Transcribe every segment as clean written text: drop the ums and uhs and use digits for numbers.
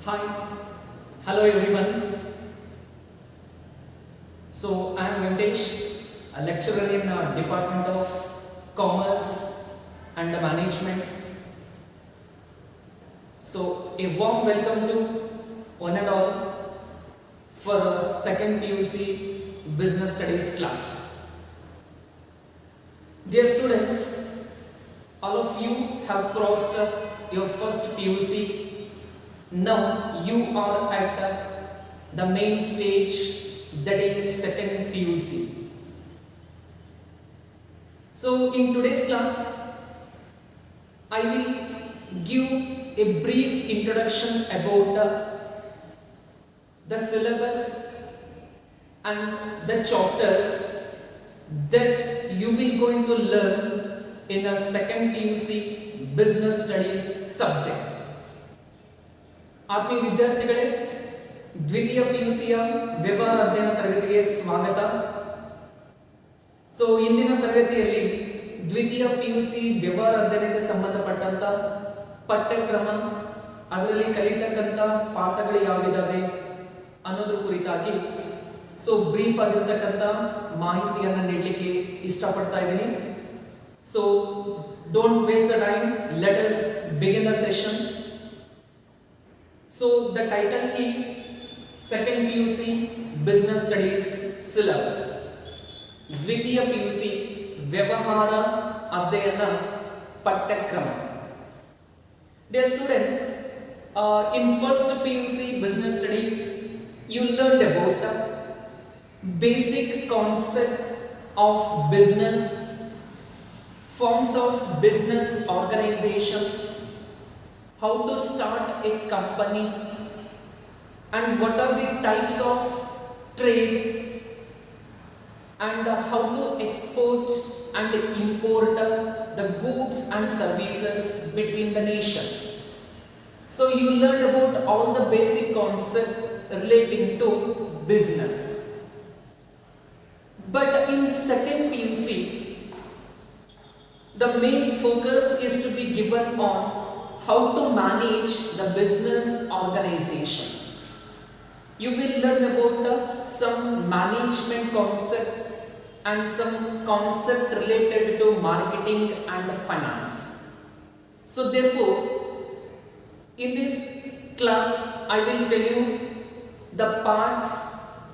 Hi, hello everyone. So I am Ventesh, a lecturer in Department of Commerce and Management. So a warm welcome to one and all for a second PUC Business Studies class. Dear students, all of you have crossed your first PUC. Now you are at the main stage, that is second PUC. So in today's class, I will give a brief introduction about the syllabus and the chapters that you will going to learn in a second PUC Business Studies subject. ಆತ್ಮೀಯ ವಿದ್ಯಾರ್ಥಿಗಳೇ, ದ್ವಿತೀಯ ಪಿಯುಸಿಯ ವ್ಯವಹಾರ ಅಧ್ಯಯನ ತರಗತಿಗೆ ಸ್ವಾಗತ. So ಇಂದಿನ ತರಗತಿಯಲ್ಲಿ ದ್ವಿತೀಯ ಪಿಯುಸಿ ವ್ಯವಹಾರ ಅಧ್ಯಯನಕ್ಕೆ ಸಂಬಂಧಪಟ್ಟಂತ ಪಠ್ಯಕ್ರಮ, ಅದರಲ್ಲಿ ಕಲಿತಕ್ಕಂಥ ಪಾಠಗಳು ಯಾವಿದಾವೆ ಅನ್ನೋದ್ರ ಕುರಿತಾಗಿ ಸೊ ಬ್ರೀಫ್ ಆಗಿರತಕ್ಕಂಥ ಮಾಹಿತಿಯನ್ನು ನೀಡಲಿಕ್ಕೆ ಇಷ್ಟಪಡ್ತಾ ಇದ್ದೀನಿ. So don't waste the time, let us begin the session. So the title is Second PUC Business Studies Syllabus. ದ್ವಿತೀಯ PUC ವ್ಯವಹಾರ ಅಧ್ಯಯನ ಪಠ್ಯಕ್ರಮ. Dear students, in first PUC Business Studies, you learned about basic concepts of business, forms of business organization, how to start a company, and what are the types of trade, and how to export and import the goods and services between the nation. So you learned about all the basic concepts relating to business. But in second PUC, the main focus is to be given on how to manage the business organization. You will learn about some management concept and some concept related to marketing and finance. So therefore, in this class, I will tell you the parts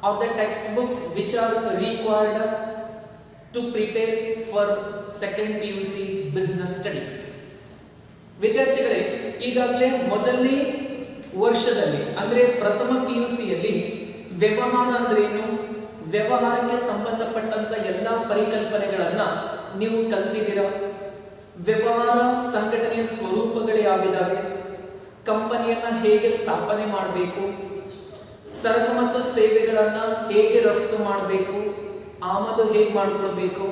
of the textbooks which are required to prepare for second PUC business studies. ವಿದ್ಯಾರ್ಥಿಗಳೇ, ಈಗಾಗಲೇ ಮೊದಲನೇ ವರ್ಷದಲ್ಲಿ ಅಂದರೆ ಪ್ರಥಮ ಪಿಯುಸಿಯಲ್ಲಿ ವ್ಯವಹಾರ ಅಂದ್ರೇನು, ವ್ಯವಹಾರಕ್ಕೆ ಸಂಬಂಧಪಟ್ಟಂತ ಎಲ್ಲ ಪರಿಕಲ್ಪನೆಗಳನ್ನ ನೀವು ಕಲಿತಿದ್ದೀರಾ. ವ್ಯವಹಾರ ಸಂಘಟನೆಯ ಸ್ವರೂಪಗಳು ಯಾವಿದಾವೆ, ಕಂಪನಿಯನ್ನ ಹೇಗೆ ಸ್ಥಾಪನೆ ಮಾಡಬೇಕು, ಸರಕು ಮತ್ತು ಸೇವೆಗಳನ್ನ ಹೇಗೆ ರಫ್ತು ಮಾಡಬೇಕು, ಆಮದು ಹೇಗೆ ಮಾಡಿಕೊಳ್ಬೇಕು,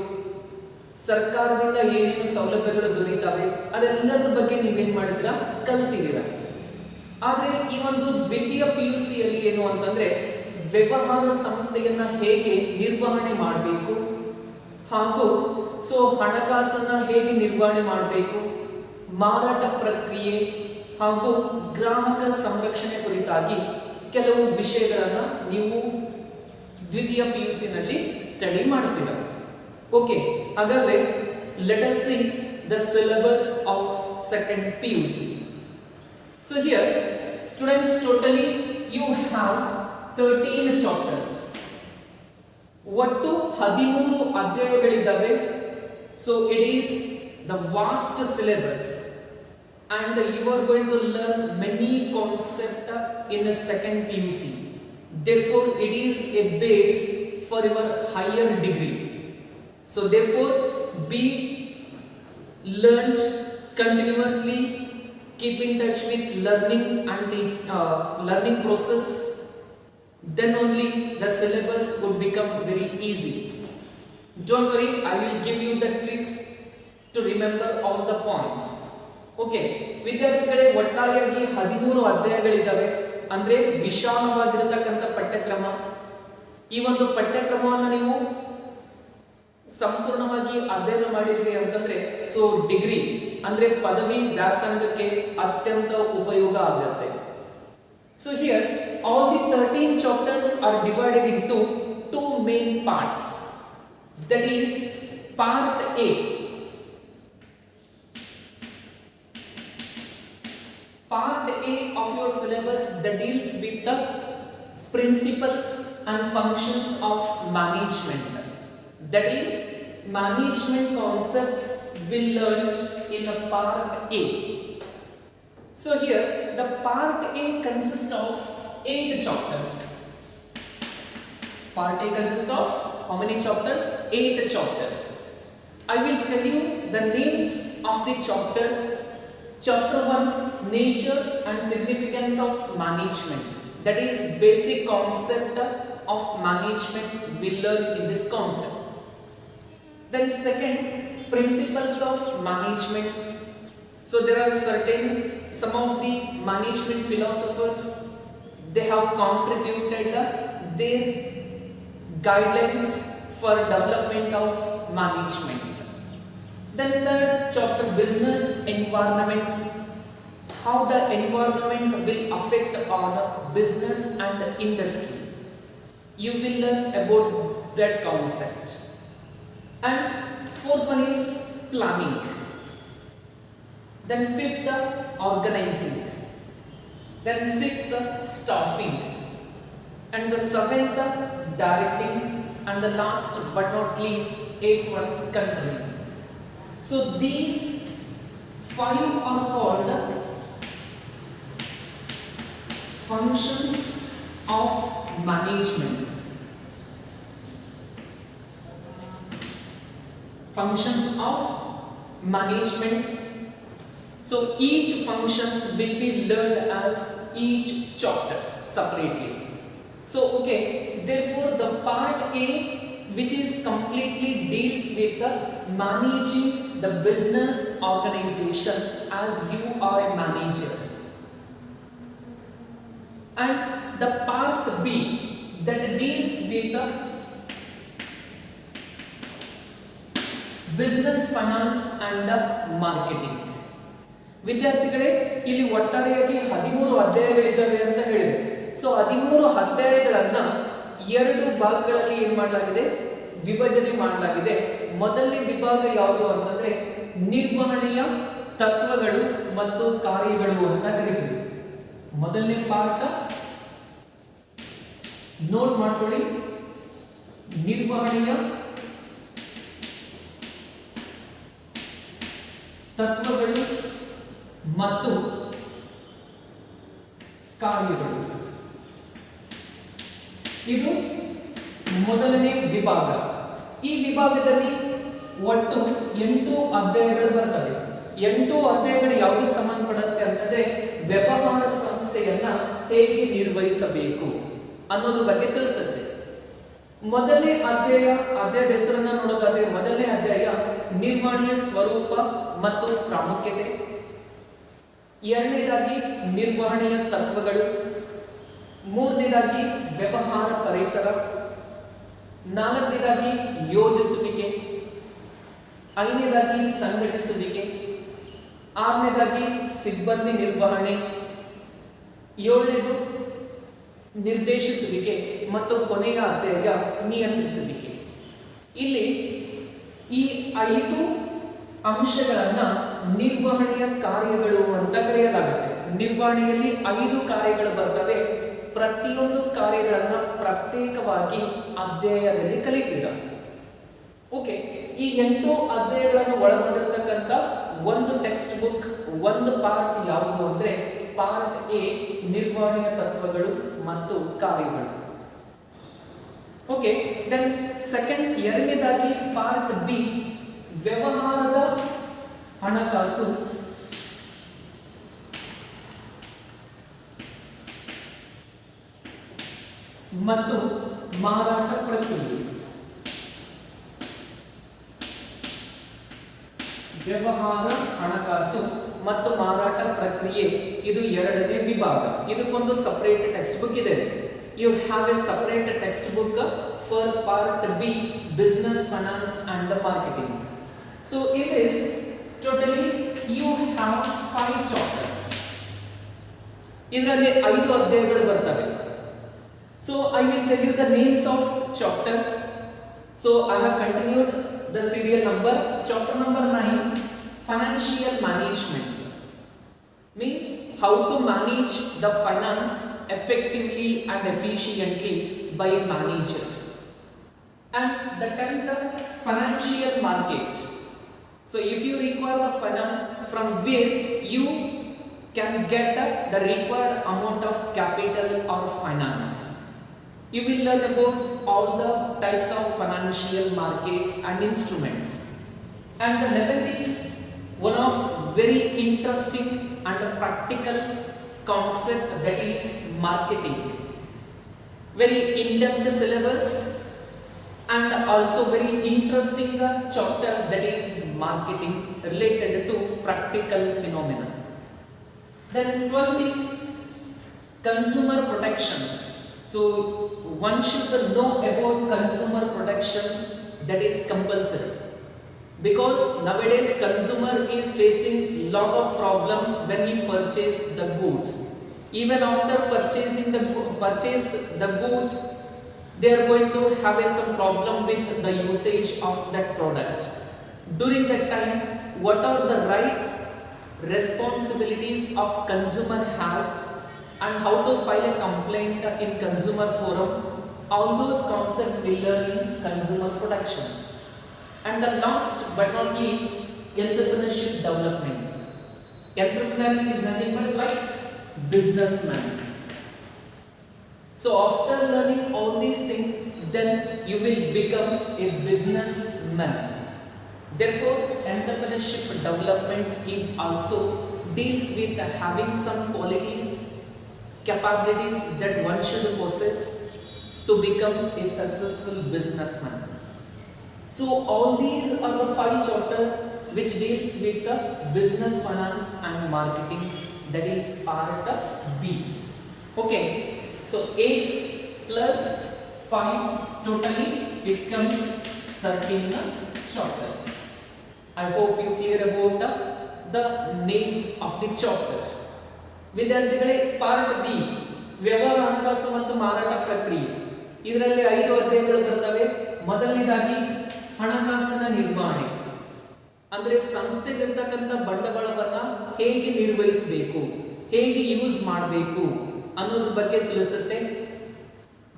ಸರ್ಕಾರದಿಂದ ಏನೇನು ಸೌಲಭ್ಯಗಳು ದೊರೀತಾವೆ, ಅದೆಲ್ಲದ್ರ ಬಗ್ಗೆ ನೀವೇನ್ ಮಾಡಿದಿರಾ, ಕಲ್ತಿದ್ದೀರಾ. ಆದ್ರೆ ಈ ಒಂದು ದ್ವಿತೀಯ ಪಿಯುಸಿಯಲ್ಲಿ ಏನು ಅಂತಂದ್ರೆ ವ್ಯವಹಾರ ಸಂಸ್ಥೆಯನ್ನ ಹೇಗೆ ನಿರ್ವಹಣೆ ಮಾಡಬೇಕು, ಹಾಗೂ ಸೊ ಹಣಕಾಸನ್ನ ಹೇಗೆ ನಿರ್ವಹಣೆ ಮಾಡಬೇಕು, ಮಾರಾಟ ಪ್ರಕ್ರಿಯೆ ಹಾಗೂ ಗ್ರಾಹಕ ಸಂರಕ್ಷಣೆ ಕುರಿತಾಗಿ ಕೆಲವು ವಿಷಯಗಳನ್ನ ನೀವು ದ್ವಿತೀಯ ಪಿಯುಸಿನಲ್ಲಿ ಸ್ಟಡಿ ಮಾಡ್ತೀರಾ. ಓಕೆ, ಹಾಗಾದ್ರೆ let us see the syllabus of second PUC. So here students, totally you have 13 chapters. ಒಟ್ಟು 13 ಅಧ್ಯಾಯಗಳಿದ್ದಾವೆ. So it is the vast syllabus and you are going to learn many concepts in a second PUC. Therefore it is a base for your higher degree. So therefore be learned continuously, keep in touch with learning and the learning process, then only the syllabus would become very easy. Don't worry, I will give you the tricks to remember all the points. Okay, ವಿದ್ಯಾರ್ಥಿಗಳೇ, ಒಟ್ಟಾರೆಯಾಗಿ 13 ಅಧ್ಯಾಯಗಳಿದ್ದಾವೆ. ಅಂದ್ರೆ ವಿಶಾಲವಾಗಿರತಕ್ಕಂಥ ಪಠ್ಯಕ್ರಮ. ಈ ಒಂದು ಪಠ್ಯಕ್ರಮವನ್ನು ನೀವು ಸಂಪೂರ್ಣವಾಗಿ ಅಧ್ಯಯನ ಮಾಡಿದ್ರಿ ಅಂತಂದ್ರೆ ಸೊ ಡಿಗ್ರಿ ಅಂದ್ರೆ ಪದವಿ ವ್ಯಾಸಂಗಕ್ಕೆ ಅತ್ಯಂತ ಉಪಯೋಗ ಆಗುತ್ತೆ. So here all the 13 chapters are divided into two main parts. That is part A. Part A of your syllabus that deals with the principles and functions of management. That is management concepts we learned in the part A. So here the part A consists of 8 chapters. Part A consists of how many chapters? 8 chapters. I will tell you the names of the chapter. Chapter 1, nature and significance of management. That is basic concept of management we learn in this concept. Then second, principles of management. So there are some of the management philosophers, they have contributed their guidelines for development of management. Then third chapter, business environment, how the environment will affect our business and industry. You will learn about that concept. And fourth one is planning. Then fifth, organizing. Then sixth, staffing. And the seventh, directing. And the last but not least, eighth one, controlling. So these 5 are called functions of management. Functions of management. So each function will be learned as each chapter separately. So okay, therefore the part A, which is completely deals with the managing the business organization as you are a manager. And the part B that deals with the business finance and the marketing. ವಿದ್ಯಾರ್ಥಿಗಳೇ, ಇಲ್ಲಿ ಒಟ್ಟಾರೆಯಾಗಿ 13 ಅಧ್ಯಾಯಗಳಿದ್ದಾವೆ ಅಂತ ಹೇಳಿದೆ. So 13 ಅಧ್ಯಾಯಗಳನ್ನು 2 ಭಾಗಗಳಲ್ಲಿ ಏನು ಮಾಡಲಾಗಿದೆ, ವಿಭಜನೆ ಮಾಡಲಾಗಿದೆ. ಮೊದಲನೇ ವಿಭಾಗ ಯಾವುದು ಅಂತಂದ್ರೆ ನಿರ್ವಹಣೆಯ ತತ್ವಗಳು ಮತ್ತು ಕಾರ್ಯಗಳು ಅಂತ ಕರೀತೀವಿ. ಮೊದಲನೇ ಪಾಠ ನೋಟ್ ಮಾಡ್ಕೊಳ್ಳಿ, ನಿರ್ವಹಣೆಯ ತತ್ವಗಳು ಮತ್ತು ಕಾರ್ಯಗಳು. ಇದು ಮೊದಲನೇ ವಿಭಾಗ. ಈ ವಿಭಾಗದಲ್ಲಿ ಒಟ್ಟು 8 ಅಧ್ಯಾಯಗಳು ಬರ್ತವೆ. 8 ಅಧ್ಯಾಯಗಳು ಯಾವುದಕ್ಕೆ ಸಂಬಂಧಪಡುತ್ತೆ ಅಂತಂದ್ರೆ ವ್ಯವಹಾರ ಸಂಸ್ಥೆಯನ್ನ ಹೇಗೆ ನಿರ್ವಹಿಸಬೇಕು ಅನ್ನೋದ್ರ ಬಗ್ಗೆ ತಿಳಿಸುತ್ತೆ. ಮೊದಲನೇ ಅಧ್ಯಾಯದ ಹೆಸರನ್ನ ನೋಡೋದಾದ್ರೆ ಮೊದಲನೇ ಅಧ್ಯಾಯ ನಿರ್ವಹಣೆಯ ಸ್ವರೂಪ ಮತ್ತು ಪ್ರಾಮುಖ್ಯತೆ. ಎರಡನೇದಾಗಿ ನಿರ್ವಹಣೆಯ ತತ್ವಗಳು. ಮೂರನೇದಾಗಿ ವ್ಯವಹಾರ ಪರಿಸರ. ನಾಲ್ಕನೇದಾಗಿ ಯೋಜಿಸುವಿಕೆ. ಐದನೇದಾಗಿ ಸಂಘಟಿಸುವಿಕೆ. ಆರನೇದಾಗಿ ಸಿಬ್ಬಂದಿ ನಿರ್ವಹಣೆ. ಏಳನೇದು ನಿರ್ದೇಶಿಸುವಿಕೆ ಮತ್ತು ಕೊನೆಯ ಅಧ್ಯಾಯ ನಿಯಂತ್ರಿಸುವಿಕೆ. ಇಲ್ಲಿ ಈ 5 ಅಂಶಗಳನ್ನ ನಿರ್ವಹಣೆಯ ಕಾರ್ಯಗಳು ಅಂತ ಕರೆಯಲಾಗುತ್ತೆ. ನಿರ್ವಹಣೆಯಲ್ಲಿ 5 ಕಾರ್ಯಗಳು ಬರ್ತವೆ. ಪ್ರತಿಯೊಂದು ಕಾರ್ಯಗಳನ್ನ ಪ್ರತ್ಯೇಕವಾಗಿ ಅಧ್ಯಾಯದಲ್ಲಿ ಕಲಿತೀರಾ. ಓಕೆ, ಈ 8 ಅಧ್ಯಾಯಗಳನ್ನು ಒಳಗೊಂಡಿರತಕ್ಕಂಥ ಒಂದು ಟೆಕ್ಸ್ಟ್ ಬುಕ್, ಒಂದು ಪಾರ್ಟ್ ಯಾವುದು ಅಂದ್ರೆ ಪಾರ್ಟ್ ಎ, ನಿರ್ವಹಣೆಯ ತತ್ವಗಳು ಮತ್ತು ಕಾರ್ಯಗಳು. ಓಕೆ, ದೆನ್ ಸೆಕೆಂಡ್, ಎರಡನೇದಾಗಿ ಪಾರ್ಟ್ ಬಿ, ವ್ಯವಹಾರದ ಹಣಕಾಸು ಮತ್ತು ಮಾರಾಟ ಪ್ರಕ್ರಿಯೆ. ವ್ಯವಹಾರ ಹಣಕಾಸು ಮತ್ತು ಮಾರಾಟ ಪ್ರಕ್ರಿಯೆ ಇದು ಎರಡನೇ ವಿಭಾಗ. ಇದಕ್ಕೊಂದು ಸಪರೇಟ್ ಟೆಕ್ಸ್ಟ್ ಬುಕ್ ಇದೆ. You have a separate text book for part B, business finance and marketing. So in this totally you have 5 chapters. ಇದರಲ್ಲಿ 5 ಅಧ್ಯಾಯಗಳು ಬರ್ತವೆ. So I will tell you the names of chapter. So I have continued the serial number. Chapter number 9, financial management means how to manage the finance effectively and efficiently by a manager. And the 10th, financial market. So if you require the finance, from where you can get the required amount of capital or finance. You will learn about all the types of financial markets and instruments. And the 11th is one of very interesting and practical concept, that is marketing. Very in-depth syllabus and also very interesting chapter, that is marketing related to practical phenomena. Then 12th is consumer protection. So one should know about consumer protection, that is compulsory, because nowadays consumer is facing lot of problem when he purchase the goods. Even after purchased the goods, they are going to have some problem with the usage of that product. During that time, what are the rights, responsibilities of consumer have, and how to file a complaint in consumer forum, all those concepts we learn in consumer protection. And the last but not least, entrepreneurship development. Entrepreneur is nothing but like businessman. So after learning all these things, then you will become a businessman. Therefore, entrepreneurship development is also deals with having some qualities, capabilities that one should possess to become a successful businessman. So all these are the 5 chapters which deals with the business, finance and marketing, that is part B. Okay, so 8 plus 5, totally it comes 13 chapters. I hope you clear about the names of the chapter. ವಿದ್ಯಾರ್ಥಿಗಳೇ, part B, ವ್ಯವಹಾರ, ಹಣಕಾಸು ಮತ್ತು ಮಾರಾಟ ಪ್ರಕ್ರಿಯೆ. ಇದರಲ್ಲಿ 5 ಅಧ್ಯಾಯಗಳು ಬರ್ತವೆ. ಮೊದಲನೇದಾಗಿ ಹಣಕಾಸಿನ ನಿರ್ವಹಣೆ, ಅಂದ್ರೆ ಸಂಸ್ಥೆಗಿರ್ತಕ್ಕಂಥ ಬಂಡವಾಳವನ್ನ ಹೇಗೆ ನಿರ್ವಹಿಸಬೇಕು, ಹೇಗೆ ಯೂಸ್ ಮಾಡಬೇಕು ಅನ್ನೋದ್ರ ಬಗ್ಗೆ ತಿಳಿಸುತ್ತೆ.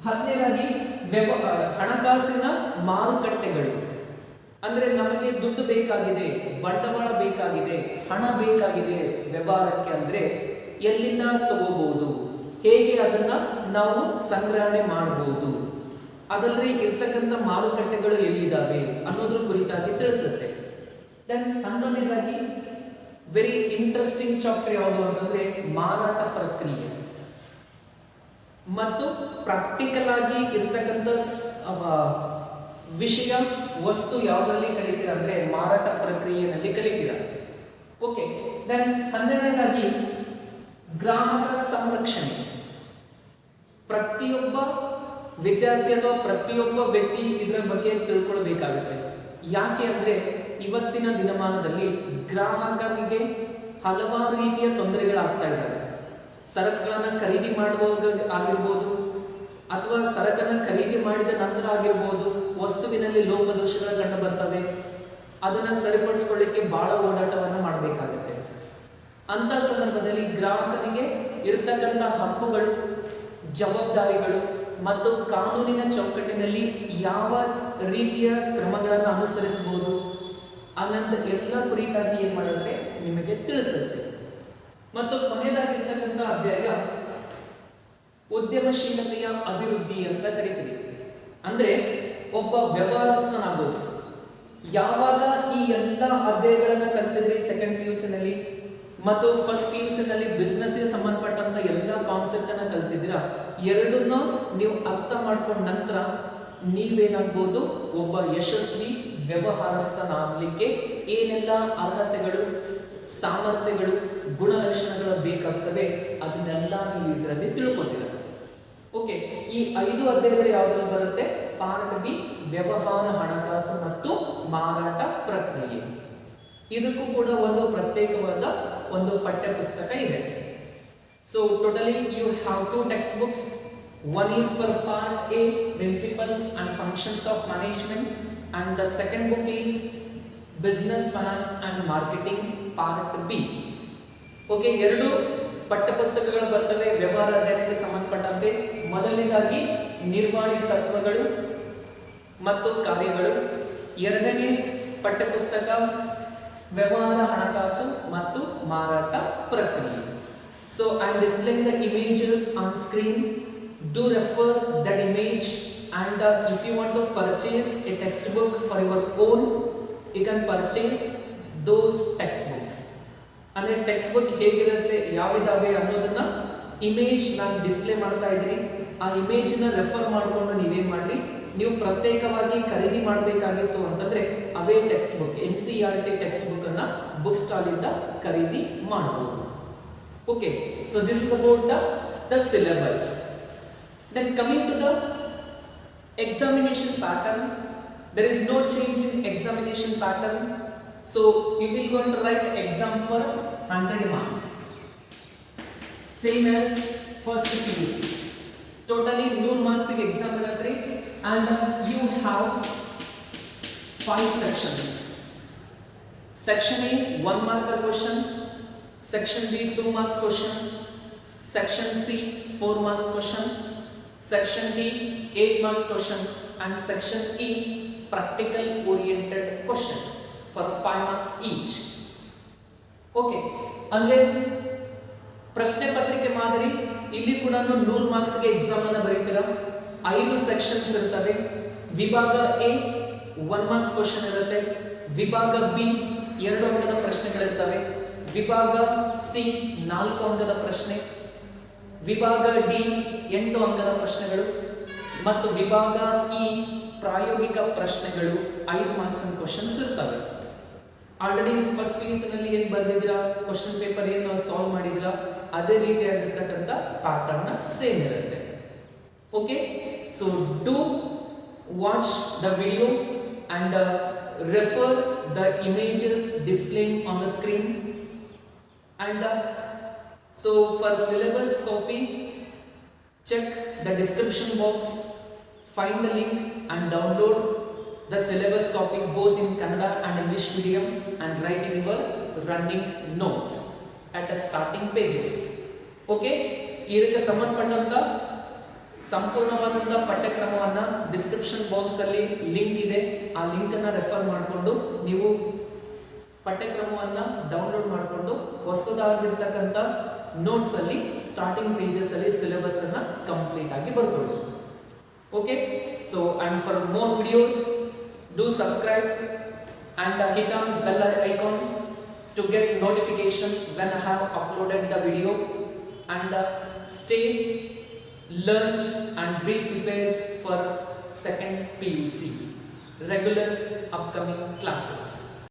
10ನೇದಾಗಿ ಹಣಕಾಸಿನ ಮಾರುಕಟ್ಟೆಗಳು, ಅಂದ್ರೆ ನಮಗೆ ದುಡ್ಡು ಬೇಕಾಗಿದೆ, ಬಂಡವಾಳ ಬೇಕಾಗಿದೆ, ಹಣ ಬೇಕಾಗಿದೆ ವ್ಯವಹಾರಕ್ಕೆ, ಅಂದ್ರೆ ಎಲ್ಲಿಂದ ತಗೋಬಹುದು, ಹೇಗೆ ಅದನ್ನ ನಾವು ಸಂಗ್ರಹಣೆ ಮಾಡಬಹುದು, ಅದರಲ್ಲಿ ಇರ್ತಕ್ಕಂಥ ಮಾರುಕಟ್ಟೆಗಳು ಎಲ್ಲಿದ್ದಾವೆ ಅನ್ನೋದ್ರ ಕುರಿತಾಗಿ ತಿಳಿಸುತ್ತೆ. ದೆನ್ 11ನೇದಾಗಿ ವೆರಿ ಇಂಟ್ರೆಸ್ಟಿಂಗ್ ಚಾಪ್ಟರ್ ಯಾವುದು ಅಂತಂದ್ರೆ ಮಾರಾಟ ಪ್ರಕ್ರಿಯೆ, ಮತ್ತು ಪ್ರಾಕ್ಟಿಕಲ್ ಆಗಿ ಇರ್ತಕ್ಕಂಥ ವಿಷಯ, ವಸ್ತು ಯಾವುದರಲ್ಲಿ ಕಲಿತೀರ ಅಂದ್ರೆ ಮಾರಾಟ ಪ್ರಕ್ರಿಯೆಯಲ್ಲಿ ಕಲಿತೀರ. ಓಕೆ, ದೆನ್ 12ನೇದಾಗಿ ಗ್ರಾಹಕ ಸಂರಕ್ಷಣೆ. ಪ್ರತಿಯೊಬ್ಬ ವಿದ್ಯಾರ್ಥಿ ಅಥವಾ ಪ್ರತಿಯೊಬ್ಬ ವ್ಯಕ್ತಿ ಇದರ ಬಗ್ಗೆ ತಿಳ್ಕೊಳ್ಬೇಕಾಗುತ್ತೆ. ಯಾಕೆ ಅಂದ್ರೆ ಇವತ್ತಿನ ದಿನಮಾನದಲ್ಲಿ ಗ್ರಾಹಕನಿಗೆ ಹಲವಾರು ರೀತಿಯ ತೊಂದರೆಗಳಾಗ್ತಾ ಇದ್ದಾವೆ. ಸರಕುಗಳನ್ನು ಖರೀದಿ ಮಾಡುವಾಗ ಆಗಿರ್ಬೋದು, ಅಥವಾ ಸರಕನ್ನು ಖರೀದಿ ಮಾಡಿದ ನಂತರ ಆಗಿರ್ಬೋದು, ವಸ್ತುವಿನಲ್ಲಿ ಲೋಪದೋಷಗಳು ಕಂಡು ಬರ್ತವೆ. ಅದನ್ನು ಸರಿಪಡಿಸ್ಕೊಳ್ಳಿಕ್ಕೆ ಬಹಳ ಓಡಾಟವನ್ನು ಮಾಡಬೇಕಾಗುತ್ತೆ. ಅಂತ ಸಂದರ್ಭದಲ್ಲಿ ಗ್ರಾಹಕನಿಗೆ ಇರ್ತಕ್ಕಂಥ ಹಕ್ಕುಗಳು, ಜವಾಬ್ದಾರಿಗಳು ಮತ್ತು ಕಾನೂನಿನ ಚೌಕಟ್ಟಿನಲ್ಲಿ ಯಾವ ರೀತಿಯ ಕ್ರಮಗಳನ್ನು ಅನುಸರಿಸಬಹುದು ಅನ್ನೋದು ಎಲ್ಲ ಕುರಿತಾಗಿ ಏನು ಮಾಡುತ್ತೆ ನಿಮಗೆ ತಿಳಿಸುತ್ತೆ. ಮತ್ತು ಕೊನೆಯದಾಗಿರ್ತಕ್ಕಂಥ ಅಧ್ಯಾಯ ಉದ್ಯಮಶೀಲತೆಯ ಅಭಿವೃದ್ಧಿ ಅಂತ ಕರಿತೀವಿ. ಅಂದ್ರೆ ಒಬ್ಬ ವ್ಯವಹಾರಸ್ಥನಾಗೋದು. ಯಾವಾಗ ಈ ಎಲ್ಲ ಅಧ್ಯಾಯಗಳನ್ನ ಕಲಿತಿದ್ರಿ ಸೆಕೆಂಡ್ PUC ನಲ್ಲಿ ಮತ್ತು ಫಸ್ಟ್ PUC ನಲ್ಲಿ ಬಿಸ್ನೆಸ್ಗೆ ಸಂಬಂಧಪಟ್ಟಂತ ಎಲ್ಲ ಕಾನ್ಸೆಪ್ಟ್ ಅನ್ನ ಕಲ್ತಿದ್ದೀರಾ, ಎರಡನ್ನ ನೀವು ಅರ್ಥ ಮಾಡ್ಕೊಂಡ ನಂತರ ನೀವೇನಾಗ್ಬೋದು, ಒಬ್ಬ ಯಶಸ್ವಿ ವ್ಯವಹಾರಸ್ಥನಾಗಲಿಕ್ಕೆ ಏನೆಲ್ಲ ಅರ್ಹತೆಗಳು, ಸಾಮರ್ಥ್ಯಗಳು, ಗುಣಲಕ್ಷಣಗಳು ಬೇಕಾಗ್ತವೆ ಅದನ್ನೆಲ್ಲ ನೀವು ಇದರಲ್ಲಿ ತಿಳ್ಕೊತೀರ. ಓಕೆ, ಈ 5 ಅಧ್ಯಾಯಗಳು ಯಾವ್ದ್ರಲ್ಲಿ ಬರುತ್ತೆ? ಪಾರ್ಟ್ ಬಿ, ವ್ಯವಹಾರ, ಹಣಕಾಸು ಮತ್ತು ಮಾರಾಟ ಪ್ರಕ್ರಿಯೆ. ಇದಕ್ಕೂ ಕೂಡ ಒಂದು ಪ್ರತ್ಯೇಕವಾದ ಒಂದು ಪಠ್ಯ ಪುಸ್ತಕ ಇದೆ. So totally you have two textbooks. One is for part A, principles and functions of management, and the second book is business finance and marketing part B. Okay, ಎರಡು ಪಠ್ಯಪುಸ್ತಕಗಳು ಬರ್ತವೆ ವ್ಯವಹಾರ ಅಧ್ಯಯನಕ್ಕೆ ಸಂಬಂಧಪಟ್ಟಂತೆ. ಮೊದಲನೇದಾಗಿ ನಿರ್ವಹಣೆ ತತ್ವಗಳು ಮತ್ತು ಕಾರ್ಯಗಳು. ಎರಡನೇ ಪಠ್ಯಪುಸ್ತಕ ವ್ಯವಹಾರ ಹಣಕಾಸು ಮತ್ತು ಮಾರಾಟ ಪ್ರಕ್ರಿಯೆ. So I am displaying the images on screen. Do refer that image, and if you want to purchase a textbook for your own, you can purchase those textbooks. ಅಂದರೆ ಟೆಕ್ಸ್ಟ್ ಬುಕ್ ಹೇಗಿರುತ್ತೆ, ಯಾವಿದಾವೆ ಅನ್ನೋದನ್ನ ಇಮೇಜ್ ನಾನು display ಮಾಡ್ತಾ ಇದ್ದೀನಿ. ಆ ಇಮೇಜ್ನ refer ಮಾಡಿಕೊಂಡು ನೀವೇನು ಮಾಡಿರಿ, ನೀವು ಪ್ರತ್ಯೇಕವಾಗಿ ಖರೀದಿ ಮಾಡಬೇಕಾಗಿತ್ತು ಅಂತಂದರೆ ಅವೇ ಟೆಕ್ಸ್ಟ್ ಬುಕ್ NCERT ಟೆಕ್ಸ್ಟ್ ಬುಕ್ಕನ್ನು ಬುಕ್ ಸ್ಟಾಲಿಂದ ಖರೀದಿ ಮಾಡಬಹುದು. Okay, so this is about the syllabus. Then coming to the examination pattern, there is no change in examination pattern. So you will going to write exam for 100 marks, same as first PUC. Totally 100 marks ಗೆ exam ಇರುತ್ತೆ, and you have 5 sections. Section A 1 marker question, section B 2 marks question, section C 4 marks question, section D 8 marks question, and section E practical oriented question for 5 marks each. Okay, ಅಂದ್ರೆ ಪ್ರಶ್ನೆ ಪತ್ರಿಕೆ ಮಾದರಿ ಇಲ್ಲಿ ಕೂಡ 100 marks ಗೆ exam ಅನ್ನು ಬರೀತೀರಾ. 5 sections ಇರ್ತವೆ. ವಿಭಾಗ A 1 ಮಾರ್ಕ್ಸ್ ಕ್ವೆಶ್ಚನ್ ಇರುತ್ತೆ, ವಿಭಾಗ B 2 ಅಂಕದ ಪ್ರಶ್ನೆಗಳಿರ್ತವೆ, ವಿಭಾಗ C 4 ಅಂಕದ ಪ್ರಶ್ನೆ, ವಿಭಾಗ D 8 ಅಂಕದ ಪ್ರಶ್ನೆಗಳು, ಮತ್ತು ವಿಭಾಗ E ಪ್ರಾಯೋಗಿಕ ಪ್ರಶ್ನೆಗಳು 5 ಮಾರ್ಕ್ಸ್ ಅಂಡ್ ಕ್ವೆಶ್ಚನ್ಸ್ ಇರ್ತವೆ. ಆಲ್ರೆಡಿ ಫಸ್ಟ್ PUC ನಲ್ಲಿ ಏನು ಬರೆದಿದ್ದೀರಾ, ಕ್ವೆಶ್ಚನ್ ಪೇಪರ್ ಏನು ಸಾಲ್ವ್ ಮಾಡಿದಿರಾ, ಅದೇ ರೀತಿಯಾಗಿರ್ತಕ್ಕಂಥ ಪ್ಯಾಟರ್ನ್ ಸೇಮ್ ಇರುತ್ತೆ. Okay, so do watch the video and refer the images displaying on the screen, and so for syllabus copy check the description box, find the link and download the syllabus copy both in Kannada and English medium, and write in your running notes at the starting pages. Okay, ಇದಕ್ಕೆ ಸಂಬಂಧಪಟ್ಟಂತ ಸಂಪೂರ್ಣವಾದಂಥ ಪಠ್ಯಕ್ರಮವನ್ನು description ಬಾಕ್ಸಲ್ಲಿ link ಇದೆ, ಆ ಲಿಂಕನ್ನು refer ಮಾಡಿಕೊಂಡು ನೀವು ಪಠ್ಯಕ್ರಮವನ್ನು ಡೌನ್ಲೋಡ್ ಮಾಡಿಕೊಂಡು ಹೊಸದಾಗಿರ್ತಕ್ಕಂಥ ನೋಟ್ಸಲ್ಲಿ ಸ್ಟಾರ್ಟಿಂಗ್ ಪೇಜಸಲ್ಲಿ ಸಿಲೆಬಸನ್ನು ಕಂಪ್ಲೀಟ್ ಆಗಿ ಬರ್ಬೋದು. Okay, so and for more videos do subscribe and hit on bell icon to get notification when I have uploaded the video, and stay learned and be prepared for second PUC regular upcoming classes.